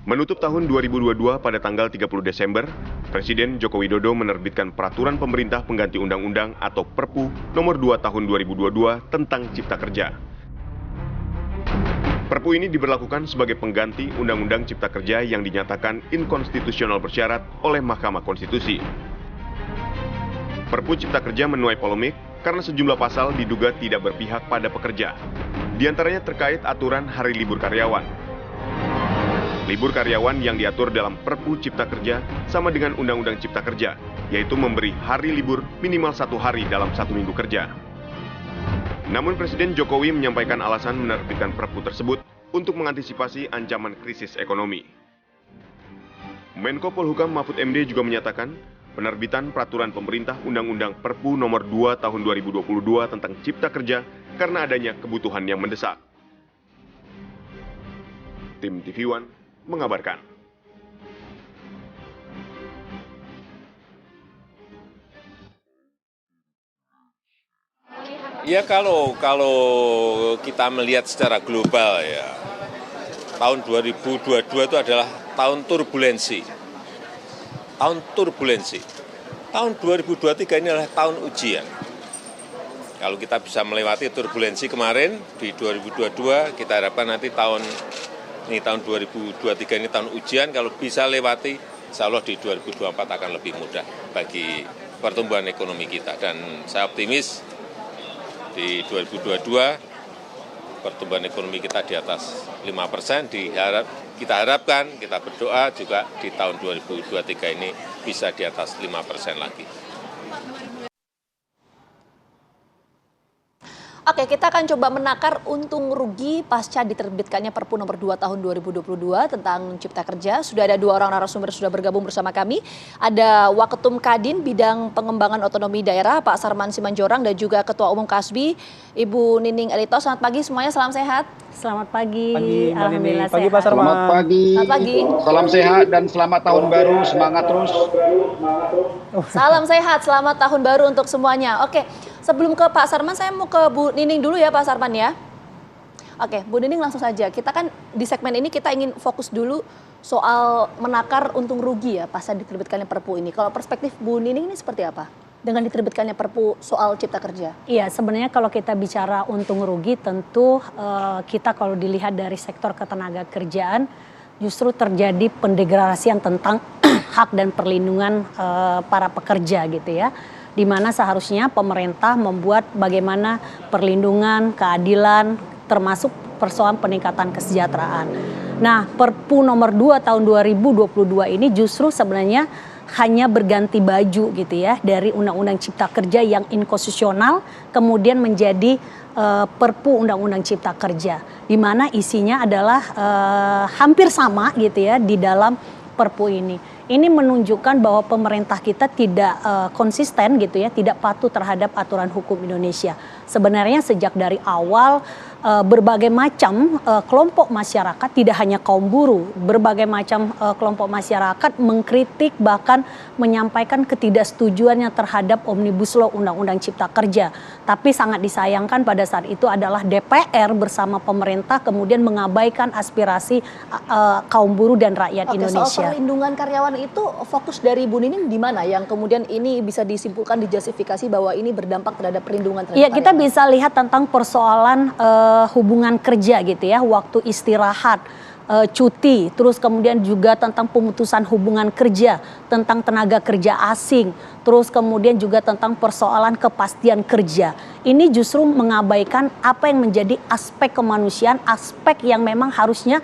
Menutup tahun 2022 pada tanggal 30 Desember, Presiden Joko Widodo menerbitkan Peraturan Pemerintah Pengganti Undang-Undang atau Perpu Nomor 2 Tahun 2022 tentang Cipta Kerja. Perpu ini diberlakukan sebagai pengganti Undang-Undang Cipta Kerja yang dinyatakan inkonstitusional bersyarat oleh Mahkamah Konstitusi. Perpu Cipta Kerja menuai polemik karena sejumlah pasal diduga tidak berpihak pada pekerja. Di antaranya terkait aturan hari libur karyawan. Libur karyawan yang diatur dalam Perpu Cipta Kerja sama dengan Undang-Undang Cipta Kerja, yaitu memberi hari libur minimal 1 hari dalam 1 minggu kerja. Namun Presiden Jokowi menyampaikan alasan menerbitkan Perpu tersebut untuk mengantisipasi ancaman krisis ekonomi. Menko Polhukam Mahfud MD juga menyatakan penerbitan Peraturan Pemerintah Undang-Undang Perpu Nomor 2 Tahun 2022 tentang Cipta Kerja karena adanya kebutuhan yang mendesak. Tim TV One mengabarkan. Ya kalau kita melihat secara global ya, tahun 2022 itu adalah tahun turbulensi. Tahun turbulensi. Tahun 2023 ini adalah tahun ujian. Kalau kita bisa melewati turbulensi kemarin di 2022, kita harapkan nanti tahun 2023 ini tahun ujian, kalau bisa lewati, insya Allah di 2024 akan lebih mudah bagi pertumbuhan ekonomi kita. Dan saya optimis di 2022 pertumbuhan ekonomi kita di atas 5%, kita harapkan, kita berdoa juga di tahun 2023 ini bisa di atas 5% lagi. Oke, kita akan coba menakar untung rugi pasca diterbitkannya Perpu Nomor 2 Tahun 2022 tentang Cipta Kerja. Sudah ada 2 orang narasumber sudah bergabung bersama kami. Ada Waketum Kadin Bidang Pengembangan Otonomi Daerah Pak Sarman Simanjorang dan juga Ketua Umum Kasbi Ibu Nining Elitos. Selamat pagi semuanya, salam sehat. Selamat pagi. Alhamdulillah pagi, sehat. Pak Sarman. Selamat pagi. Selamat pagi. Salam sehat dan selamat tahun baru. Semangat terus. Salam sehat, selamat tahun baru untuk semuanya. Oke, sebelum ke Pak Sarman, saya mau ke Bu Nining dulu ya Pak Sarman ya. Oke, Bu Nining langsung saja. Kita kan di segmen ini kita ingin fokus dulu soal menakar untung rugi ya pasca diterbitkannya Perpu ini. Kalau perspektif Bu Nining ini seperti apa dengan diterbitkannya Perpu soal Cipta Kerja? Iya, sebenarnya kalau kita bicara untung rugi tentu kita kalau dilihat dari sektor ketenaga kerjaan justru terjadi pendegradasian tentang hak dan perlindungan para pekerja gitu ya. Di mana seharusnya pemerintah membuat bagaimana perlindungan, keadilan, termasuk persoalan peningkatan kesejahteraan. Nah, Perpu Nomor 2 Tahun 2022 ini justru sebenarnya hanya berganti baju gitu ya dari Undang-Undang Cipta Kerja yang inkonstitusional kemudian menjadi Perpu Undang-Undang Cipta Kerja, di mana isinya adalah hampir sama gitu ya di dalam Perpu ini. Ini menunjukkan bahwa pemerintah kita tidak konsisten gitu ya, tidak patuh terhadap aturan hukum Indonesia. Sebenarnya sejak dari awal berbagai macam kelompok masyarakat, tidak hanya kaum buruh, berbagai macam kelompok masyarakat mengkritik bahkan menyampaikan ketidaksetujuannya terhadap Omnibus Law Undang-Undang Cipta Kerja. Tapi sangat disayangkan pada saat itu adalah DPR bersama pemerintah kemudian mengabaikan aspirasi kaum buruh dan rakyat Indonesia. Soal perlindungan karyawan itu fokus dari Bu Nining di mana yang kemudian ini bisa disimpulkan dijustifikasi bahwa ini berdampak terhadap perlindungan terhadap ya, kita bisa lihat tentang persoalan hubungan kerja gitu ya, waktu istirahat, cuti, terus kemudian juga tentang pemutusan hubungan kerja, tentang tenaga kerja asing, terus kemudian juga tentang persoalan kepastian kerja. Ini justru mengabaikan apa yang menjadi aspek kemanusiaan, aspek yang memang harusnya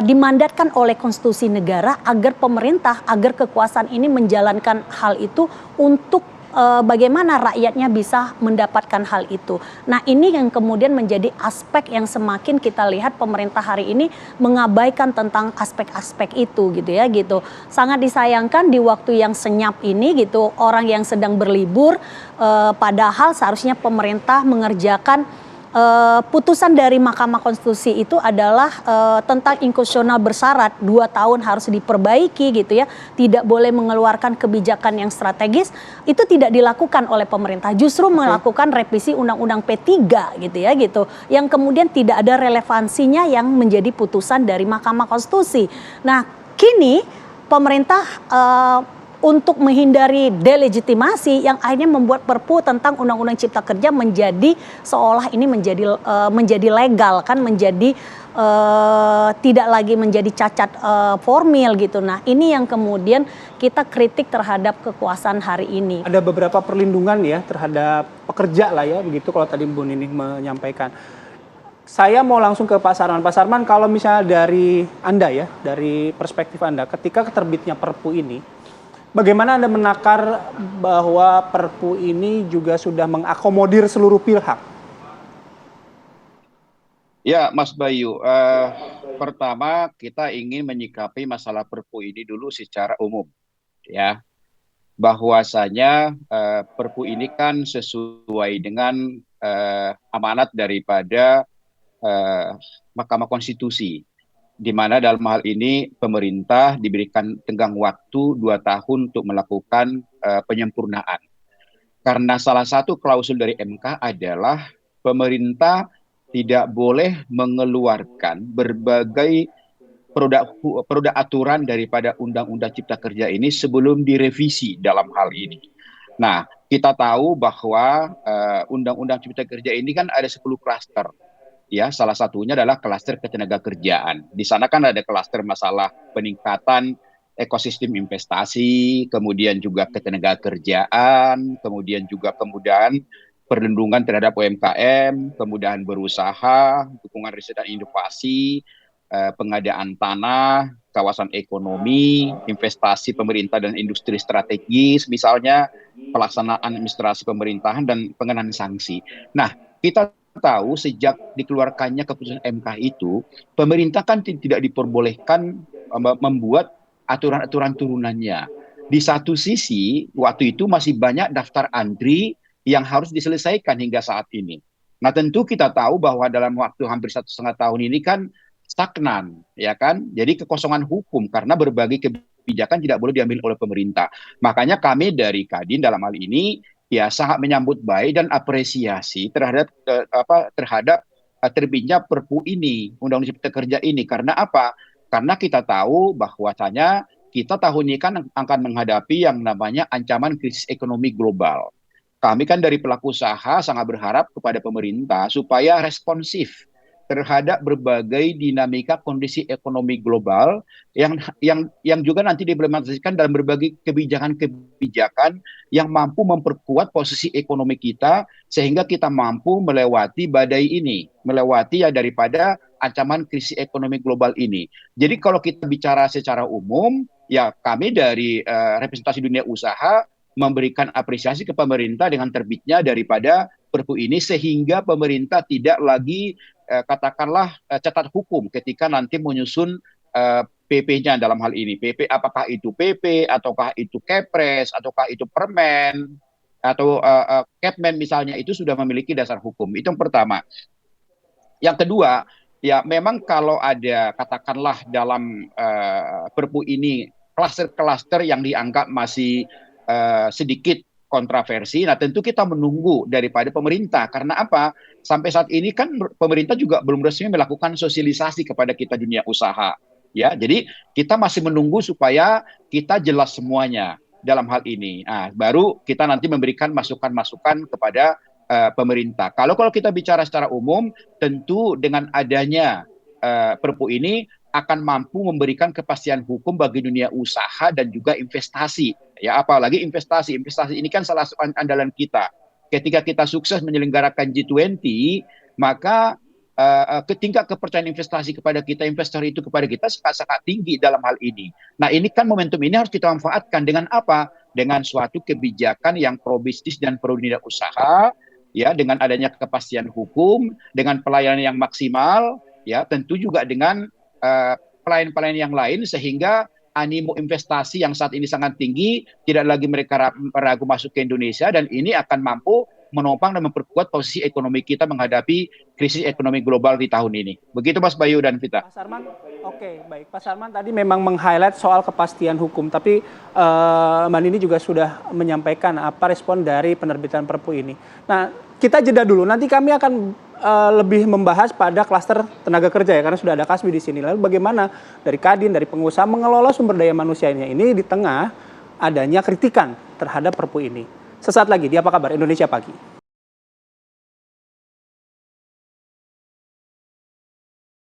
dimandatkan oleh konstitusi negara agar pemerintah, agar kekuasaan ini menjalankan hal itu untuk bagaimana rakyatnya bisa mendapatkan hal itu. Nah, ini yang kemudian menjadi aspek yang semakin kita lihat pemerintah hari ini mengabaikan tentang aspek-aspek itu gitu ya gitu. Sangat disayangkan di waktu yang senyap ini gitu, orang yang sedang berlibur padahal seharusnya pemerintah mengerjakan putusan dari Mahkamah Konstitusi itu adalah tentang inkonstitusional bersyarat 2 tahun harus diperbaiki gitu ya, tidak boleh mengeluarkan kebijakan yang strategis, itu tidak dilakukan oleh pemerintah, justru melakukan revisi Undang-Undang P3 gitu ya gitu, yang kemudian tidak ada relevansinya yang menjadi putusan dari Mahkamah Konstitusi. Nah, kini pemerintah untuk menghindari delegitimasi yang akhirnya membuat Perpu tentang Undang-Undang Cipta Kerja menjadi seolah ini menjadi legal kan, menjadi tidak lagi menjadi cacat formil gitu. Nah, ini yang kemudian kita kritik terhadap kekuasaan hari ini. Ada beberapa perlindungan ya terhadap pekerja lah ya, begitu kalau tadi Bu Nining menyampaikan. Saya mau langsung ke Pak Sarman. Pak Sarman, kalau misalnya dari Anda ya, dari perspektif Anda, ketika terbitnya Perpu ini, bagaimana Anda menakar bahwa Perpu ini juga sudah mengakomodir seluruh pihak? Ya, Mas Bayu, pertama kita ingin menyikapi masalah Perpu ini dulu secara umum, ya. Bahwasanya Perpu ini kan sesuai dengan amanat daripada Mahkamah Konstitusi, di mana dalam hal ini pemerintah diberikan tenggang waktu 2 tahun untuk melakukan penyempurnaan. Karena salah satu klausul dari MK adalah pemerintah tidak boleh mengeluarkan berbagai produk aturan daripada Undang-Undang Cipta Kerja ini sebelum direvisi dalam hal ini. Nah, kita tahu bahwa Undang-Undang Cipta Kerja ini kan ada 10 klaster. Ya, salah satunya adalah klaster ketenagakerjaan. Di sana kan ada klaster masalah peningkatan ekosistem investasi, kemudian juga ketenagakerjaan, kemudian juga kemudahan perlindungan terhadap UMKM, kemudahan berusaha, dukungan riset dan inovasi, pengadaan tanah, kawasan ekonomi, investasi pemerintah dan industri strategis, misalnya pelaksanaan administrasi pemerintahan dan pengenaan sanksi. Nah, kita tahu sejak dikeluarkannya keputusan MK itu, pemerintah kan tidak diperbolehkan membuat aturan-aturan turunannya. Di satu sisi, waktu itu masih banyak daftar antri yang harus diselesaikan hingga saat ini. Nah, tentu kita tahu bahwa dalam waktu hampir 1,5 tahun ini kan stagnan, ya kan? Jadi kekosongan hukum karena berbagai kebijakan tidak boleh diambil oleh pemerintah. Makanya kami dari Kadin dalam hal ini ya sangat menyambut baik dan apresiasi terhadap terbitnya Perpu ini, Undang-Undang Cipta Kerja ini. Karena apa? Karena kita tahu bahwasanya kita tahun ini kan akan menghadapi yang namanya ancaman krisis ekonomi global. Kami kan dari pelaku usaha sangat berharap kepada pemerintah supaya responsif terhadap berbagai dinamika kondisi ekonomi global yang juga nanti diimplementasikan dalam berbagai kebijakan-kebijakan yang mampu memperkuat posisi ekonomi kita sehingga kita mampu melewati badai ini, melewati ya daripada ancaman krisis ekonomi global ini. Jadi kalau kita bicara secara umum, ya kami dari representasi dunia usaha memberikan apresiasi ke pemerintah dengan terbitnya daripada Perpu ini sehingga pemerintah tidak lagi katakanlah catat hukum ketika nanti menyusun PP-nya dalam hal ini. PP apakah itu PP ataukah itu Kepres ataukah itu Permen atau Kepmen misalnya, itu sudah memiliki dasar hukum. Itu yang pertama. Yang kedua, ya memang kalau ada katakanlah dalam Perpu ini klaster-klaster yang dianggap masih sedikit kontroversi, nah tentu kita menunggu daripada pemerintah. Karena apa? Sampai saat ini kan pemerintah juga belum resmi melakukan sosialisasi kepada kita dunia usaha. Ya, jadi kita masih menunggu supaya kita jelas semuanya dalam hal ini. Nah, baru kita nanti memberikan masukan-masukan kepada pemerintah. Kalau kita bicara secara umum, tentu dengan adanya Perpu ini akan mampu memberikan kepastian hukum bagi dunia usaha dan juga investasi. Ya, apalagi investasi. Investasi ini kan salah satu andalan kita. Ketika kita sukses menyelenggarakan G20, maka tingkat kepercayaan investasi kepada kita, investor itu kepada kita sangat tinggi dalam hal ini. Nah, ini kan momentum ini harus kita manfaatkan dengan apa? Dengan suatu kebijakan yang pro bisnis dan pro dunia usaha, ya, dengan adanya kepastian hukum, dengan pelayanan yang maksimal, ya, tentu juga dengan pelayan-pelayan yang lain sehingga animo investasi yang saat ini sangat tinggi tidak lagi mereka ragu masuk ke Indonesia, dan ini akan mampu menopang dan memperkuat posisi ekonomi kita menghadapi krisis ekonomi global di tahun ini. Begitu Mas Bayu dan Vita. Pak Sarman, oke, baik. Pak Sarman tadi memang meng-highlight soal kepastian hukum, tapi Mbak Nini juga sudah menyampaikan apa respon dari penerbitan Perpu ini. Nah, kita jeda dulu. Nanti kami akan lebih membahas pada klaster tenaga kerja ya, karena sudah ada Kasbi di sini. Lalu bagaimana dari Kadin, dari pengusaha mengelola sumber daya manusianya ini di tengah adanya kritikan terhadap Perpu ini. Sesaat lagi di Apa Kabar Indonesia Pagi.